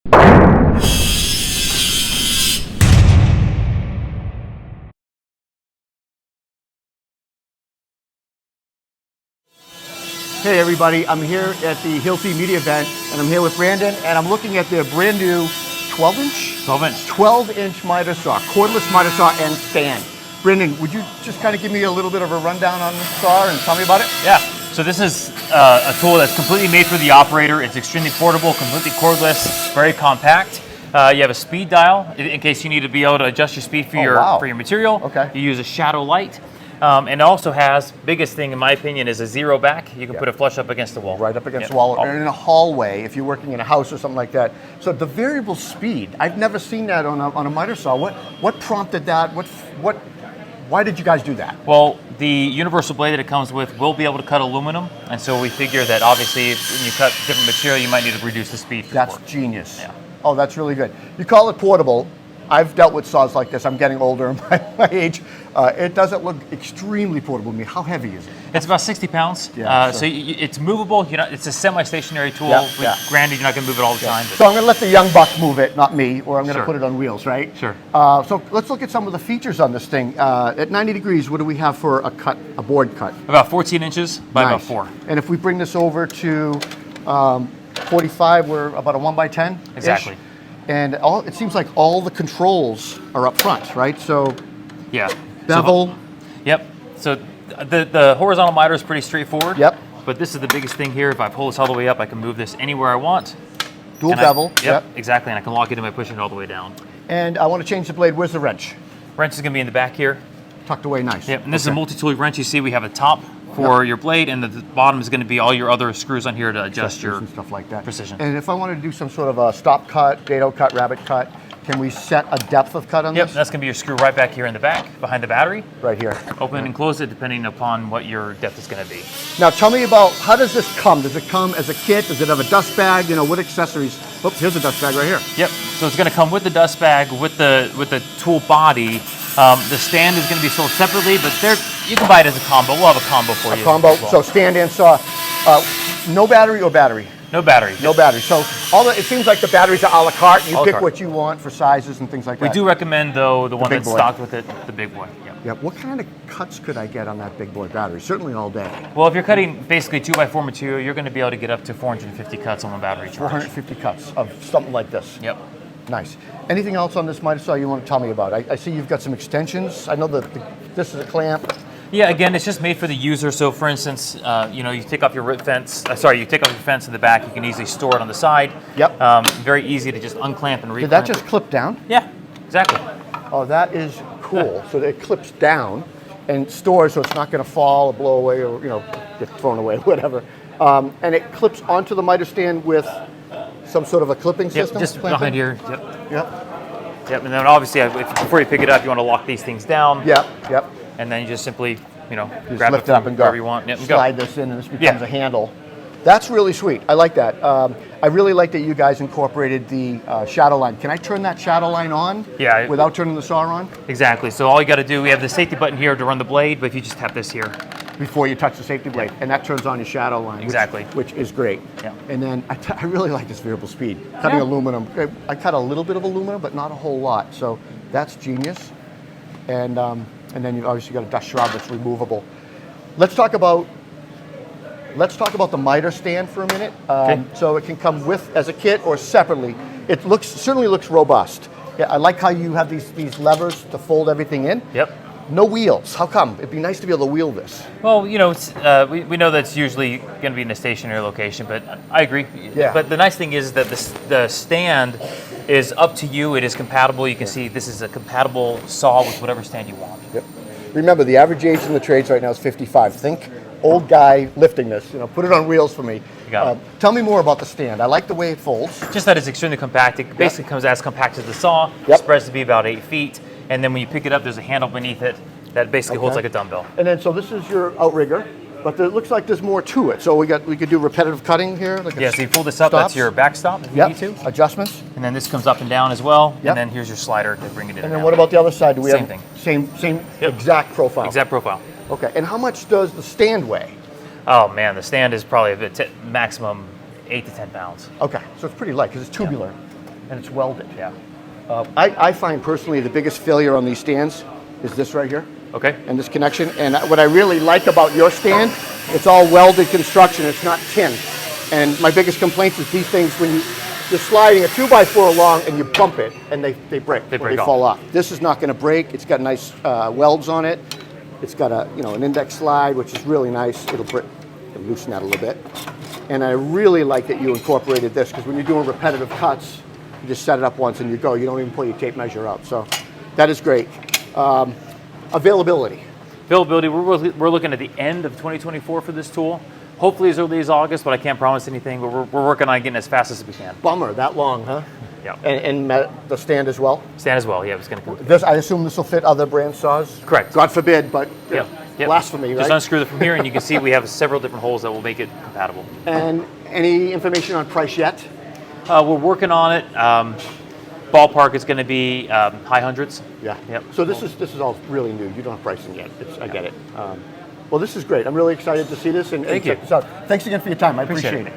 Hey everybody, I'm here at the Hilti media event and I'm here with Brandon and I'm looking at their brand new 12-inch? 12-inch miter saw, cordless miter saw and stand. Brandon, would you just kind of give me a little bit of a rundown on this saw and tell me about it? Yeah, so this is a tool that's completely made for the operator. It's extremely portable, completely cordless, very compact. You have a speed dial in case you need to be able to adjust your speed for your material. Okay. You use a shadow light. And it also has, biggest thing in my opinion, is a zero back. You can put it flush up against the wall. Right up against the wall, or in a hallway if you're working in a house or something like that. So the variable speed, I've never seen that on a miter saw. What prompted that? Why did you guys do that? Well, the universal blade that it comes with will be able to cut aluminum, and so we figure that obviously when you cut different material, you might need to reduce the speed. That's genius. Yeah. Oh, that's really good. You call it portable. I've dealt with saws like this. I'm getting older in my age. It doesn't look extremely portable to me. How heavy is it? It's about 60 pounds. Yeah, so it's movable. It's a semi-stationary tool. Granted, you're not going to move it all the time. So I'm going to let the young buck move it, not me, or I'm going to put it on wheels, right? Sure. So let's look at some of the features on this thing. At 90 degrees, what do we have for a board cut? About 14 inches by about 4. And if we bring this over to 45, we're about a 1x10? Exactly. And it seems like all the controls are up front, right? So bevel. Yep. So the horizontal miter is pretty straightforward. Yep. But this is the biggest thing here. If I pull this all the way up, I can move this anywhere I want. Dual bevel. Yep, exactly. And I can lock it in by pushing it all the way down. And I want to change the blade. Where's the wrench? Wrench is going to be in the back here. Tucked away nice. Yep. And this is a multi-tool wrench. You see we have a top for your blade, and the bottom is going to be all your other screws on here to adjust your and stuff like that. Precision. And if I wanted to do some sort of a stop cut, dado cut, rabbit cut, can we set a depth of cut on this? Yep, that's going to be your screw right back here in the back, behind the battery. Right here. Open and close it depending upon what your depth is going to be. Now tell me about, how does this come? Does it come as a kit? Does it have a dust bag? You know, what accessories? Oops, here's a dust bag right here. Yep, so it's going to come with the dust bag, with the tool body. The stand is going to be sold separately, but you can buy it as a combo. We'll have a combo for you. Combo, so stand and saw. No battery or battery? No battery. No battery. So it seems like the batteries are a la carte. You pick what you want for sizes and things like that. We do recommend, though, the one that's stocked with it, the big boy. Yep. Yep. What kind of cuts could I get on that big boy battery? Certainly all day. Well, if you're cutting basically 2x4 material, you're going to be able to get up to 450 cuts on one battery charge. 450 cuts of something like this. Yep. Nice. Anything else on this miter saw you want to tell me about? I see you've got some extensions. I know that this is a clamp. Yeah, again, it's just made for the user. So, for instance, you take off your fence. You take off your fence in the back. You can easily store it on the side. Yep. Very easy to just unclamp and reclamp. Did that just clip down? Yeah, exactly. Oh, that is cool. Yeah. So it clips down and stores, so it's not going to fall or blow away or get thrown away, whatever. And it clips onto the miter stand with some sort of a clipping system. Just behind here. Yep. Yep. And then obviously, before you pick it up, you want to lock these things down. Yep. And then you just simply, just grab lift it up and go. Wherever you want. Yep, and slide this in, and this becomes a handle. That's really sweet. I like that. I really like that you guys incorporated the shadow line. Can I turn that shadow line on? Yeah. Without turning the saw on? Exactly. So all you got to do, we have the safety button here to run the blade, but if you just tap this here. Before you touch the safety blade, and that turns on your shadow line. Exactly. Which is great. Yeah. And then I really like this variable speed. Cutting aluminum. I cut a little bit of aluminum, but not a whole lot. So that's genius. And then you've obviously got a dust shroud that's removable. Let's talk about the miter stand for a minute. So it can come as a kit or separately. It certainly looks robust. Yeah, I like how you have these levers to fold everything in. Yep. No wheels. How come? It'd be nice to be able to wheel this. Well, we know that's usually going to be in a stationary location, but I agree. Yeah. But the nice thing is that the stand is up to you. It is compatible. You can see this is a compatible saw with whatever stand you want. Yep. Remember, the average age in the trades right now is 55. Think old guy lifting this. Put it on wheels for me. Tell me more about the stand. I like the way it folds. Just that it's extremely compact. It basically comes as compact as the saw. Spreads to be about 8 feet. And then when you pick it up, there's a handle beneath it that basically holds like a dumbbell. And then, so this is your outrigger, but it looks like there's more to it. So we could do repetitive cutting here. So you pull this up, that's your backstop if you need to. Adjustments. And then this comes up and down as well. And then here's your slider to bring it in. And then what about the other side? Do we Same have thing. Same exact profile. Exact profile. Okay, and how much does the stand weigh? Oh man, the stand is probably maximum 8 to 10 pounds. Okay, so it's pretty light because it's tubular. and it's welded. Yeah. I find personally the biggest failure on these stands is this right here. Okay. And this connection. And what I really like about your stand, it's all welded construction. It's not tin. And my biggest complaint is these things, when you're sliding a 2x4 along and you bump it and they break. They fall off. This is not going to break. It's got nice welds on it. It's got an index slide, which is really nice. It'll loosen that a little bit. And I really like that you incorporated this, because when you're doing repetitive cuts, you just set it up once and you go. You don't even pull your tape measure out. So that is great. Availability. Availability, we're looking at the end of 2024 for this tool. Hopefully as early as August, but I can't promise anything, but we're working on getting as fast as we can. Bummer, that long, huh? Yeah. And the stand as well? Stand as well, yeah. It's going to. This, I assume this will fit other brand saws? Correct. God forbid, but Yep. blasphemy, right? Just unscrew it from here and you can see we have several different holes that will make it compatible. And any information on price yet? We're working on it. Ballpark is going to be high hundreds. Yeah. Yep. So this is all really new. You don't have pricing yet. I get it. Well, this is great. I'm really excited to see this and Thank you. check this out. Thanks again for your time. I appreciate it.